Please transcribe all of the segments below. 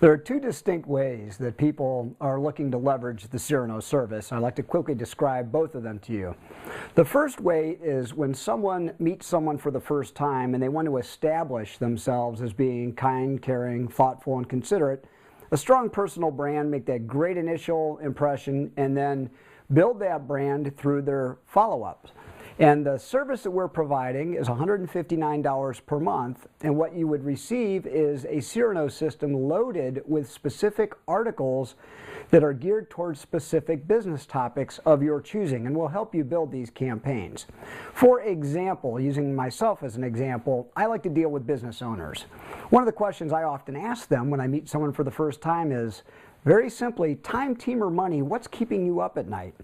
There are two distinct ways that people are looking to leverage the Cyrano service. I'd like to quickly describe both of them to you. The first way is when someone meets someone for the first time and they want to establish themselves as being kind, caring, thoughtful, and considerate. A strong personal brand, make that great initial impression, and then build that brand through their follow-ups. And the service that we're providing is $159 per month, and what you would receive is a Cyrano system loaded with specific articles that are geared towards specific business topics of your choosing, and will help you build these campaigns. For example, using myself as an example, I like to deal with business owners. One of the questions I often ask them when I meet someone for the first time is, very simply, time, team, or money, what's keeping you up at night?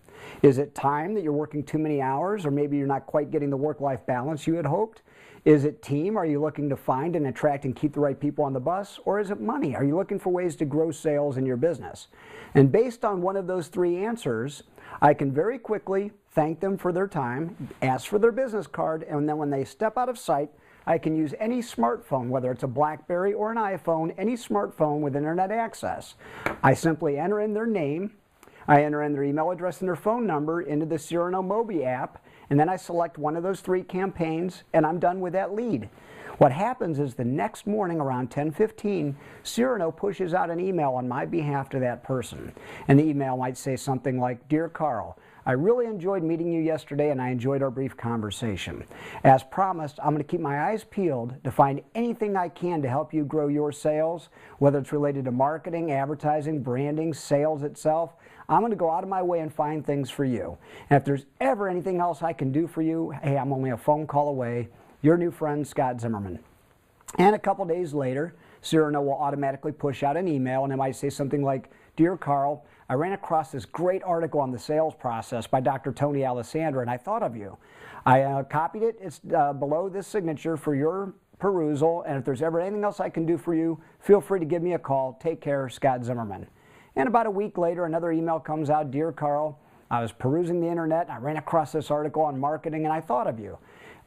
Is it time that you're working too many hours, or maybe you're not quite getting the work-life balance you had hoped? Is it team? Are you looking to find and attract and keep the right people on the bus? Or is it money? Are you looking for ways to grow sales in your business? And based on one of those three answers, I can very quickly thank them for their time, ask for their business card, and then when they step out of sight, I can use any smartphone, whether it's a BlackBerry or an iPhone, any smartphone with internet access. I simply enter in their name, I enter in their email address and their phone number into the Cyrano Mobi app, and then I select one of those three campaigns, and I'm done with that lead. What happens is the next morning around 10:15, Cyrano pushes out an email on my behalf to that person. And the email might say something like, "Dear Carl, I really enjoyed meeting you yesterday and I enjoyed our brief conversation. As promised, I'm going to keep my eyes peeled to find anything I can to help you grow your sales, whether it's related to marketing, advertising, branding, sales itself. I'm going to go out of my way and find things for you. And if there's ever anything else I can do for you, hey, I'm only a phone call away. Your new friend, Scott Zimmerman." And a couple days later, Cyrano will automatically push out an email, and it might say something like, "Dear Carl, I ran across this great article on the sales process by Dr. Tony Alessandra, and I thought of you. I copied it. It's below this signature for your perusal, and if there's ever anything else I can do for you, feel free to give me a call. Take care, Scott Zimmerman." And about a week later, another email comes out, "Dear Carl, I was perusing the internet, and I ran across this article on marketing, and I thought of you.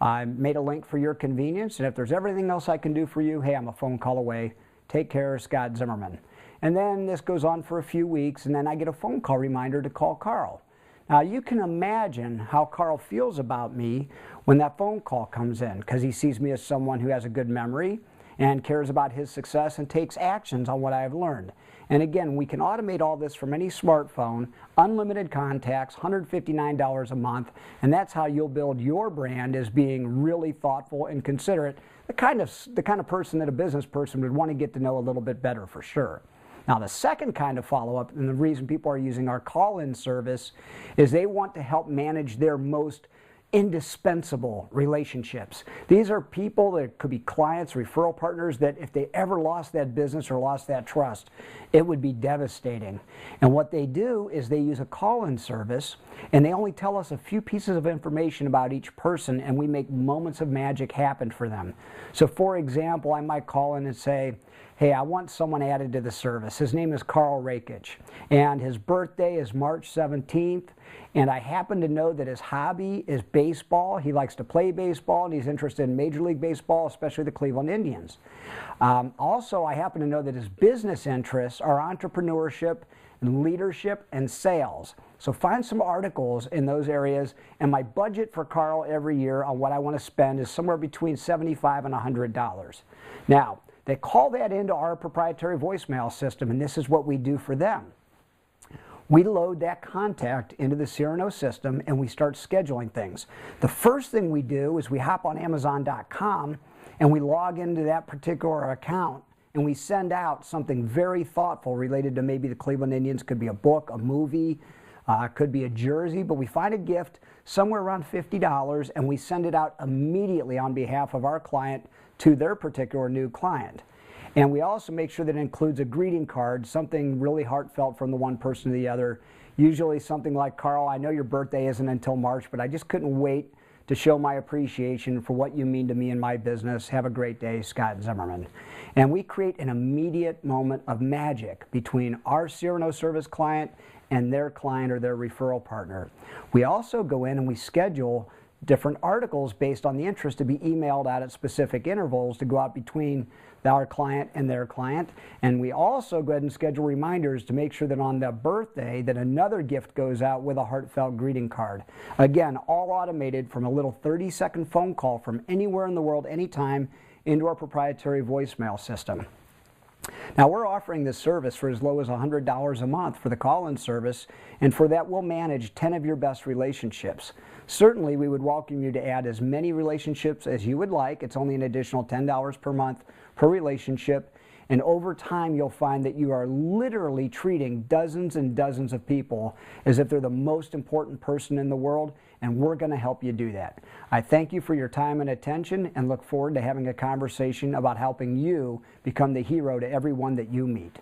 I made a link for your convenience, and if there's everything else I can do for you, hey, I'm a phone call away. Take care, Scott Zimmerman." And then this goes on for a few weeks, and then I get a phone call reminder to call Carl. Now, you can imagine how Carl feels about me when that phone call comes in, because he sees me as someone who has a good memory and cares about his success and takes actions on what I've learned. And again, we can automate all this from any smartphone, unlimited contacts, $159 a month, and that's how you'll build your brand as being really thoughtful and considerate, the kind of person that a business person would want to get to know a little bit better for sure. Now, the second kind of follow-up, and the reason people are using our call-in service, is they want to help manage their most indispensable relationships. These are people that could be clients, referral partners, that if they ever lost that business or lost that trust, it would be devastating. And what they do is they use a call-in service, and they only tell us a few pieces of information about each person, and we make moments of magic happen for them. So for example, I might call in and say, "Hey, I want someone added to the service. His name is Carl Rakich, and his birthday is March 17th, and I happen to know that his hobby is baseball. He likes to play baseball, and he's interested in Major League Baseball, especially the Cleveland Indians. Also, I happen to know that his business interests are entrepreneurship, and leadership, and sales. So find some articles in those areas, and my budget for Carl every year on what I want to spend is somewhere between $75 and $100. Now, they call that into our proprietary voicemail system, and this is what we do for them. We load that contact into the Cyrano system, and we start scheduling things. The first thing we do is we hop on Amazon.com, and we log into that particular account, and we send out something very thoughtful related to maybe the Cleveland Indians. Could be a book, a movie, could be a jersey, but we find a gift somewhere around $50, and we send it out immediately on behalf of our client to their particular new client. And we also make sure that it includes a greeting card, something really heartfelt from the one person to the other. Usually something like, "Carl, I know your birthday isn't until March, but I just couldn't wait to show my appreciation for what you mean to me and my business. Have a great day, Scott Zimmerman." And we create an immediate moment of magic between our Cyrano service client and their client or their referral partner. We also go in and we schedule different articles based on the interest to be emailed out at specific intervals to go out between our client and their client. And we also go ahead and schedule reminders to make sure that on the birthday that another gift goes out with a heartfelt greeting card. Again, all automated from a little 30-second phone call from anywhere in the world, anytime, into our proprietary voicemail system. Now, we're offering this service for as low as $100 a month for the call-in service, and for that we'll manage 10 of your best relationships. Certainly, we would welcome you to add as many relationships as you would like. It's only an additional $10 per month per relationship, and over time you'll find that you are literally treating dozens and dozens of people as if they're the most important person in the world, and we're going to help you do that. I thank you for your time and attention and look forward to having a conversation about helping you become the hero to everyone that you meet.